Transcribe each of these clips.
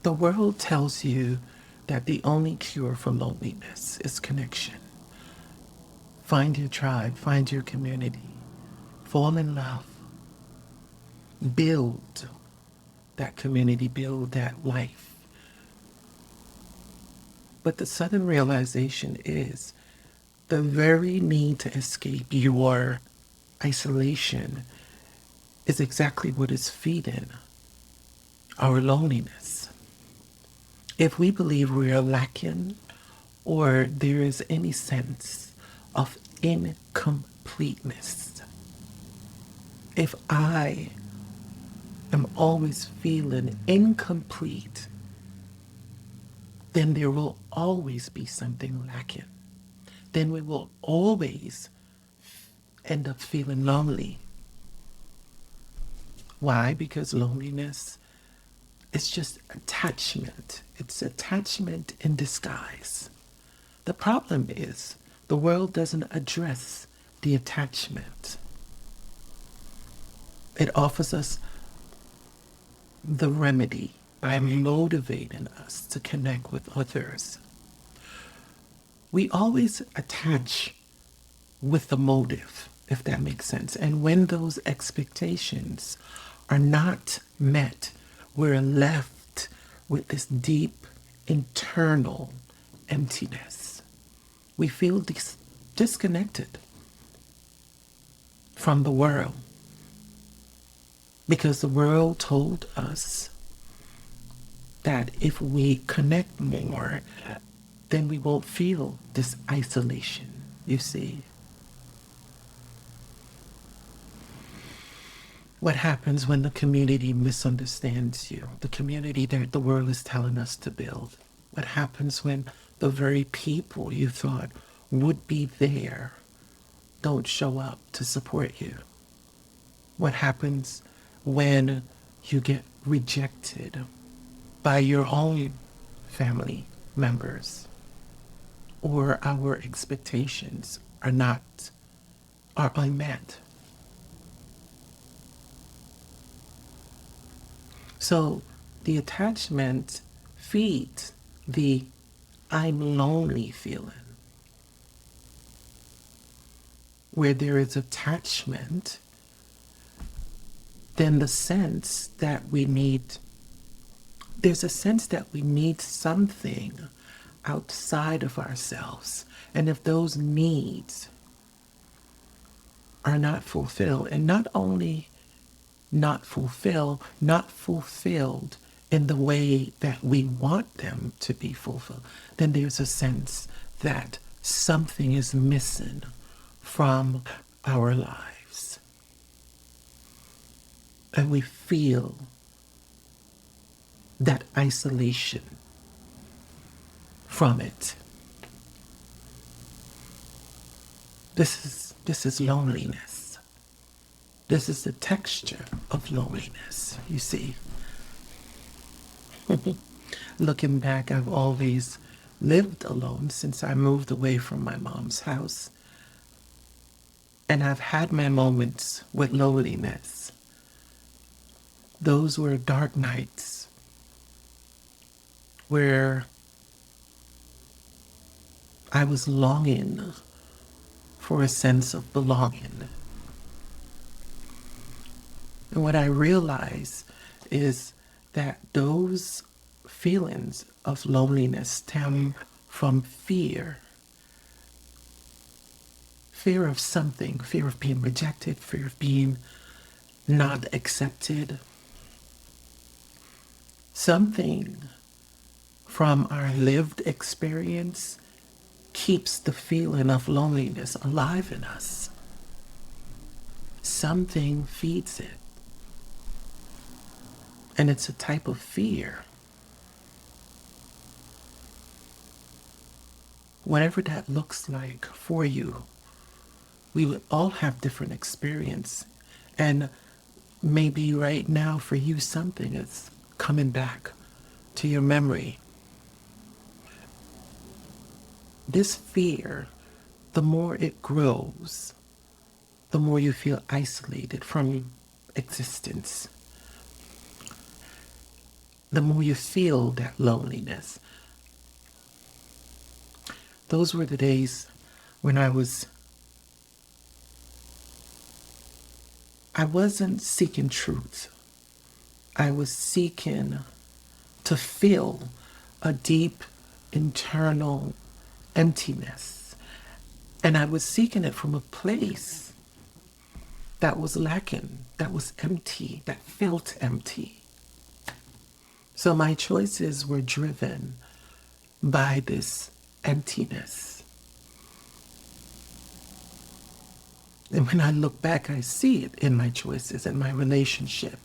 The world tells you that the only cure for loneliness is connection. Find your tribe, find your community, fall in love, build that community, build that life. But the sudden realization is the very need to escape your isolation is exactly what is feeding our loneliness. If we believe we are lacking or there is any sense of incompleteness, if I am always feeling incomplete, then there will always be something lacking. Then we will always end up feeling lonely. Why? Because loneliness is just attachment. It's attachment in disguise. The problem is the world doesn't address the attachment. It offers us the remedy by motivating us to connect with others. We always attach with the motive, if that makes sense. And when those expectations are not met, we're left with this deep internal emptiness. We feel disconnected from the world because the world told us that if we connect more, then we won't feel this isolation, you see. What happens when the community misunderstands you? The community that the world is telling us to build. What happens when the very people you thought would be there don't show up to support you? What happens when you get rejected by your own family members or our expectations are unmet? So the attachment feeds the I'm lonely feeling. Where there is attachment, then there's a sense that we need something outside of ourselves. And if those needs are not fulfilled, and not only not fulfilled in the way that we want them to be fulfilled, then there's a sense that something is missing from our lives. And we feel that isolation from it. This is loneliness. This is the texture of loneliness, you see. Looking back, I've always lived alone since I moved away from my mom's house. And I've had my moments with loneliness. Those were dark nights where I was longing for a sense of belonging. And what I realize is that those feelings of loneliness stem from fear. Fear of something, fear of being rejected, fear of being not accepted. Something from our lived experience keeps the feeling of loneliness alive in us. Something feeds it. And it's a type of fear. Whatever that looks like for you, we would all have different experience. And maybe right now for you, something is coming back to your memory. This fear, the more it grows, the more you feel isolated from existence. the more you feel that loneliness. Those were the days when I wasn't seeking truth. I was seeking to fill a deep internal emptiness. And I was seeking it from a place that was lacking, that was empty, that felt empty. So my choices were driven by this emptiness. And when I look back, I see it in my choices and my relationship,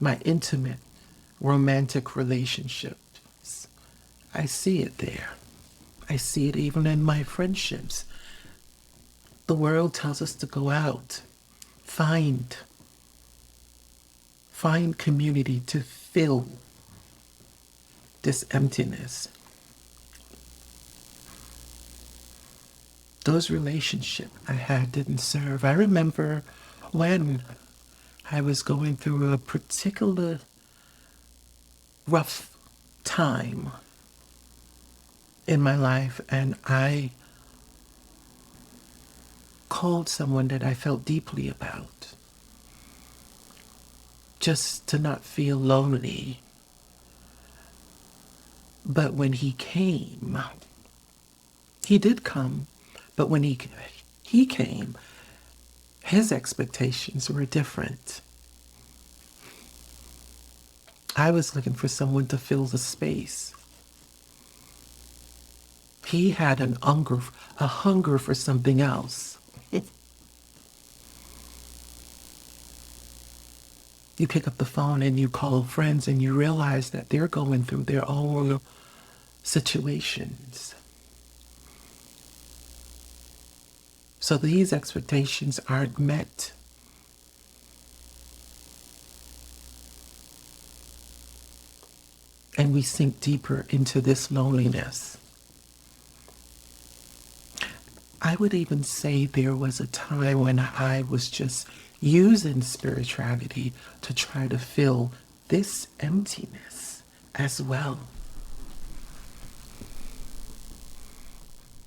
my intimate, romantic relationships. I see it there. I see it even in my friendships. The world tells us to go out, find, find community to fill this emptiness. Those relationships I had didn't serve. I remember when I was going through a particular rough time in my life, and I called someone that I felt deeply about just to not feel lonely. But when he came, he did come, but when he came, his expectations were different. I was looking for someone to fill the space. He had a hunger for something else. You pick up the phone and you call friends and you realize that they're going through their own situations. So these expectations aren't met. And we sink deeper into this loneliness. I would even say there was a time when I was just using spirituality to try to fill this emptiness as well.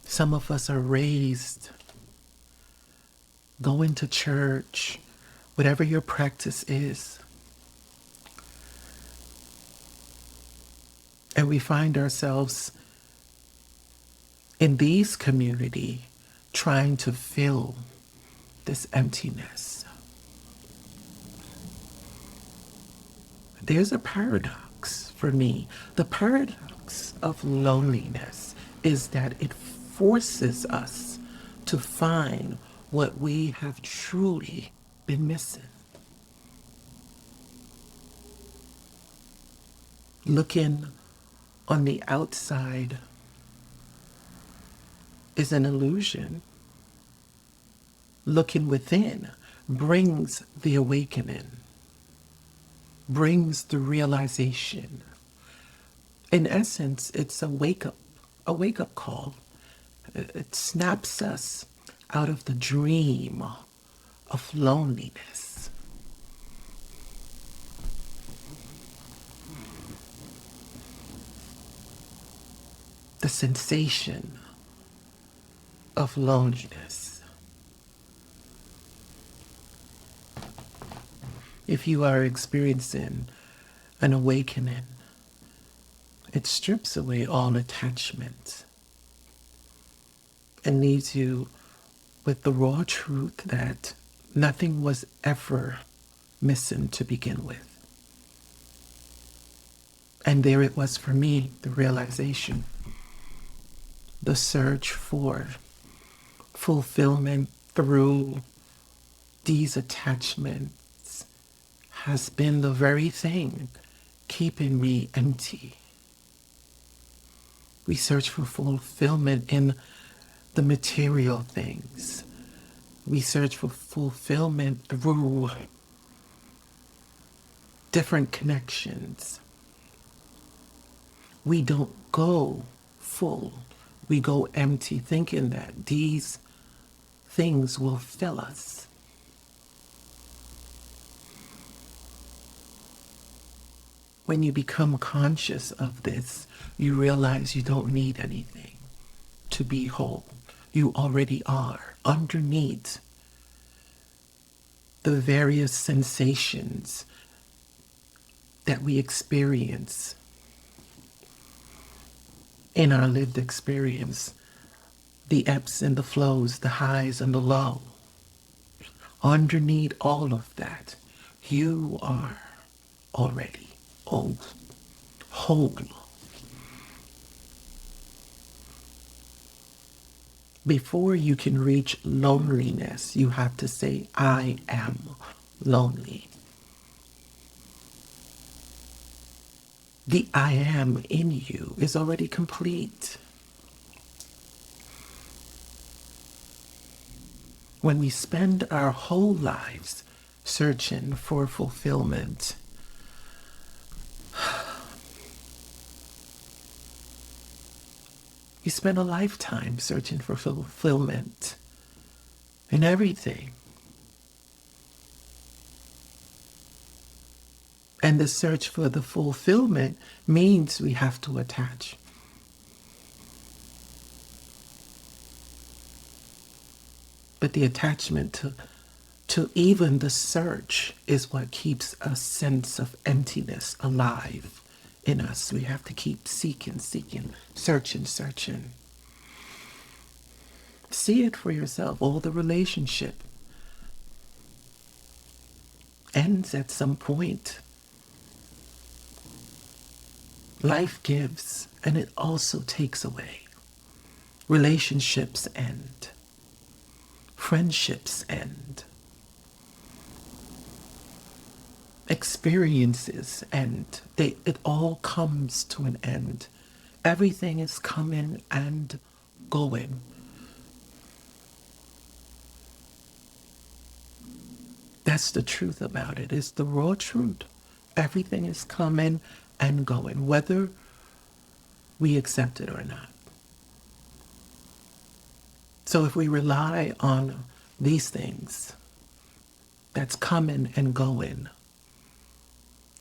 Some of us are raised going to church, whatever your practice is. And we find ourselves in these community trying to fill this emptiness. There's a paradox for me. The paradox of loneliness is that it forces us to find what we have truly been missing. Looking on the outside is an illusion. Looking within brings the awakening, brings the realization. In essence, it's a wake up call. It snaps us out of the dream of loneliness. The sensation of loneliness. If you are experiencing an awakening, it strips away all attachment and leaves you with the raw truth that nothing was ever missing to begin with. And there it was for me, the realization, the search for fulfillment through these attachments has been the very thing keeping me empty. We search for fulfillment in the material things. We search for fulfillment through different connections. We don't go full. We go empty thinking that these things will fill us. When you become conscious of this, you realize you don't need anything to be whole. You already are underneath the various sensations that we experience in our lived experience, the ebbs and the flows, the highs and the lows. Underneath all of that, you are already whole. Whole. Before you can reach loneliness, you have to say, I am lonely. The I am in you is already complete. When we spend our whole lives searching for fulfillment, you spend a lifetime searching for fulfillment in everything. And the search for the fulfillment means we have to attach. But the attachment to even the search is what keeps a sense of emptiness alive in us. We have to keep seeking, searching, searching. See it for yourself. All the relationship ends at some point. Life gives and it also takes away. Relationships end. Friendships end. Experiences end. It all comes to an end. Everything is coming and going. That's the truth about it. It's the raw truth. Everything is coming and going, whether we accept it or not. So if we rely on these things that's coming and going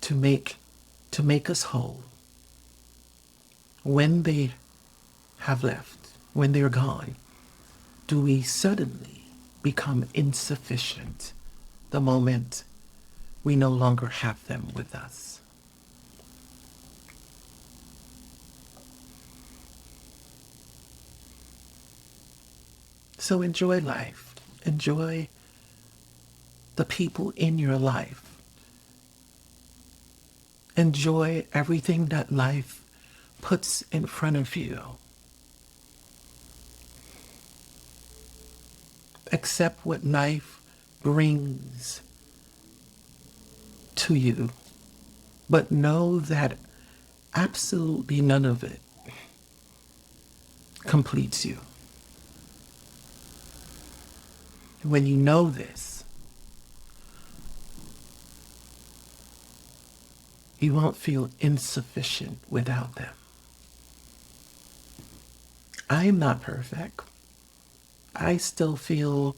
to make us whole, when they have left, when they're gone, do we suddenly become insufficient the moment we no longer have them with us? So enjoy life. Enjoy the people in your life. Enjoy everything that life puts in front of you. Accept what life brings to you. But know that absolutely none of it completes you. When you know this, you won't feel insufficient without them. I am not perfect. I still feel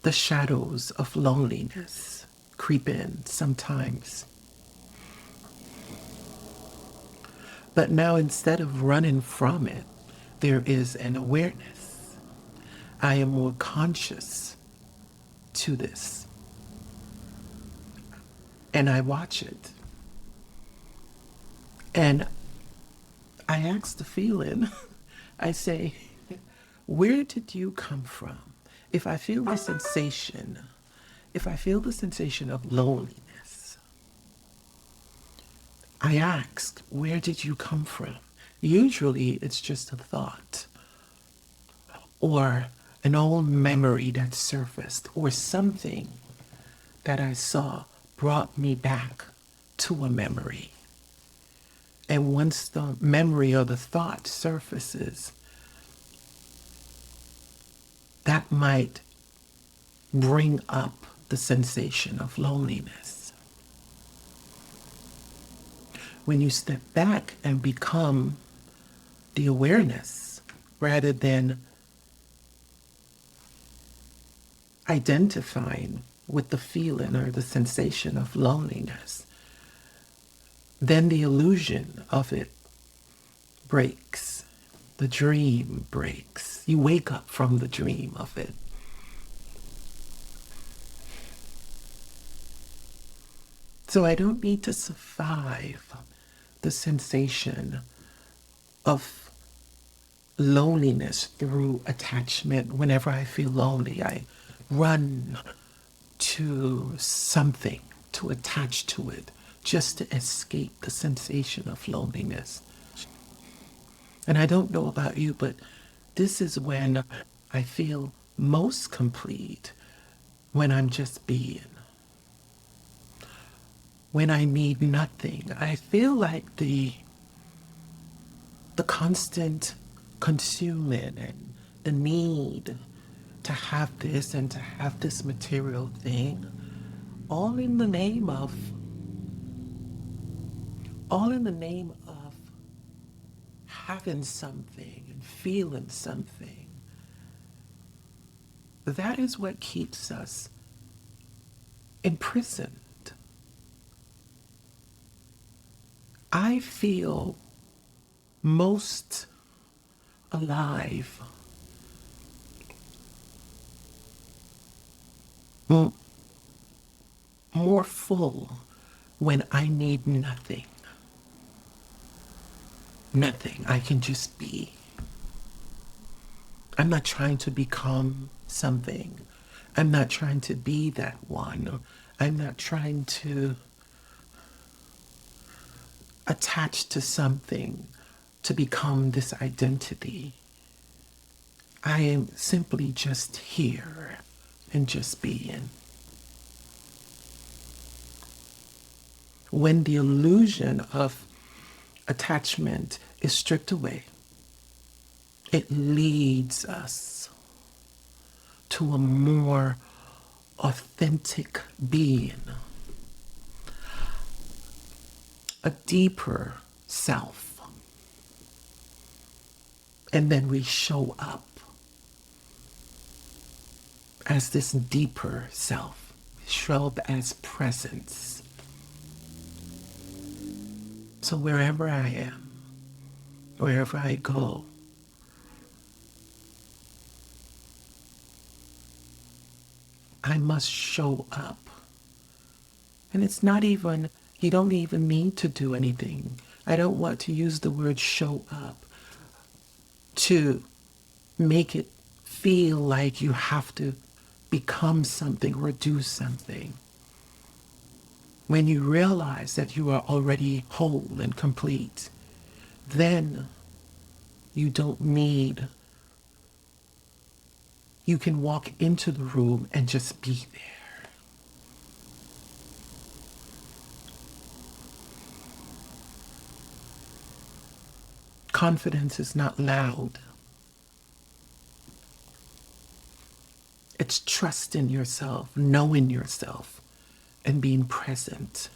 the shadows of loneliness creep in sometimes. But now instead of running from it, there is an awareness. I am more conscious to this. And I watch it. And I ask the feeling, I say, where did you come from? If I feel the sensation, of loneliness, I ask, where did you come from? Usually it's just a thought or an old memory that surfaced or something that I saw brought me back to a memory. And once the memory or the thought surfaces, that might bring up the sensation of loneliness. When you step back and become the awareness rather than identifying with the feeling or the sensation of loneliness, then the illusion of it breaks. The dream breaks. You wake up from the dream of it. So I don't need to survive the sensation of loneliness through attachment. Whenever I feel lonely, I run to something to attach to it just to escape the sensation of loneliness. And I don't know about you, but this is when I feel most complete, when I'm just being. When I need nothing. I feel like the constant consuming and the need to have this and to have this material thing, all in the name of all in the name of having something and feeling something. That is what keeps us imprisoned. I feel most alive, m- more full when I need nothing. Nothing. I can just be. I'm not trying to become something. I'm not trying to be that one. I'm not trying to attach to something to become this identity. I am simply just here and just being. When the illusion of attachment is stripped away, it leads us to a more authentic being, a deeper self. And then we show up as this deeper self, show up as presence. So wherever I am, wherever I go, I must show up. And it's not even, you don't even need to do anything. I don't want to use the word show up to make it feel like you have to become something or do something. When you realize that you are already whole and complete, then you don't need, you can walk into the room and just be there. Confidence is not loud. It's trust in yourself, knowing yourself, and being present.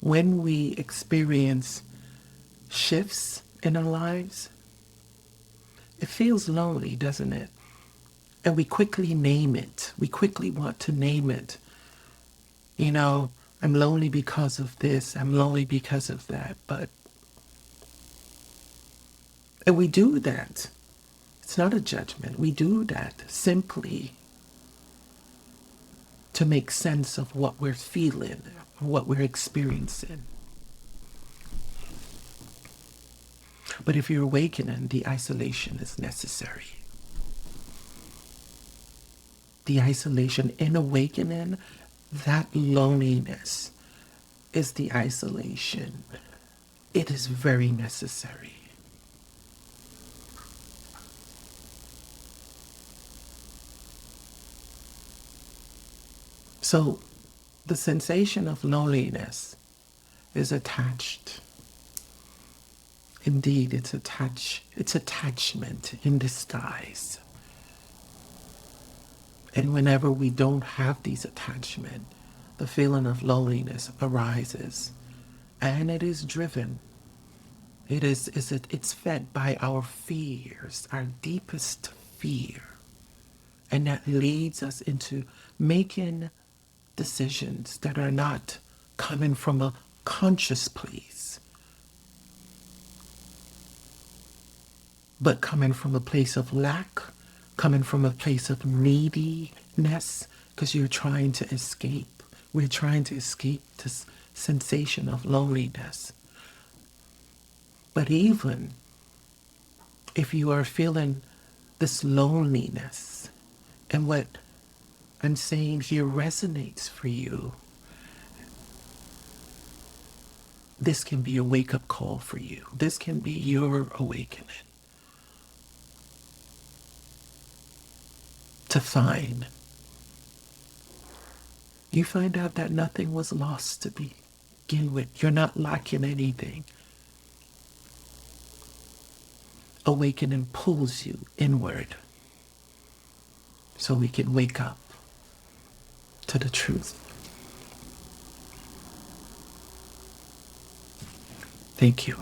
When we experience shifts in our lives, it feels lonely, doesn't it? And we quickly name it. We quickly want to name it. You know, I'm lonely because of this, I'm lonely because of that. And we do that. It's not a judgment. We do that simply to make sense of what we're feeling, what we're experiencing. But if you're awakening, the isolation is necessary. The isolation in awakening, that loneliness is the isolation. It is very necessary. So the sensation of loneliness is attached. Indeed, it's attachment in disguise. And whenever we don't have these attachment, the feeling of loneliness arises. And it is driven. It's fed by our fears, our deepest fear. And that leads us into making decisions that are not coming from a conscious place, but coming from a place of lack, coming from a place of neediness, because you're trying to escape. We're trying to escape this sensation of loneliness. But even if you are feeling this loneliness, and what I'm saying here resonates for you, this can be a wake up call for you. This can be your awakening to find. You find out that nothing was lost to begin with. You're not lacking anything. Awakening pulls you inward so we can wake up to the truth. Thank you.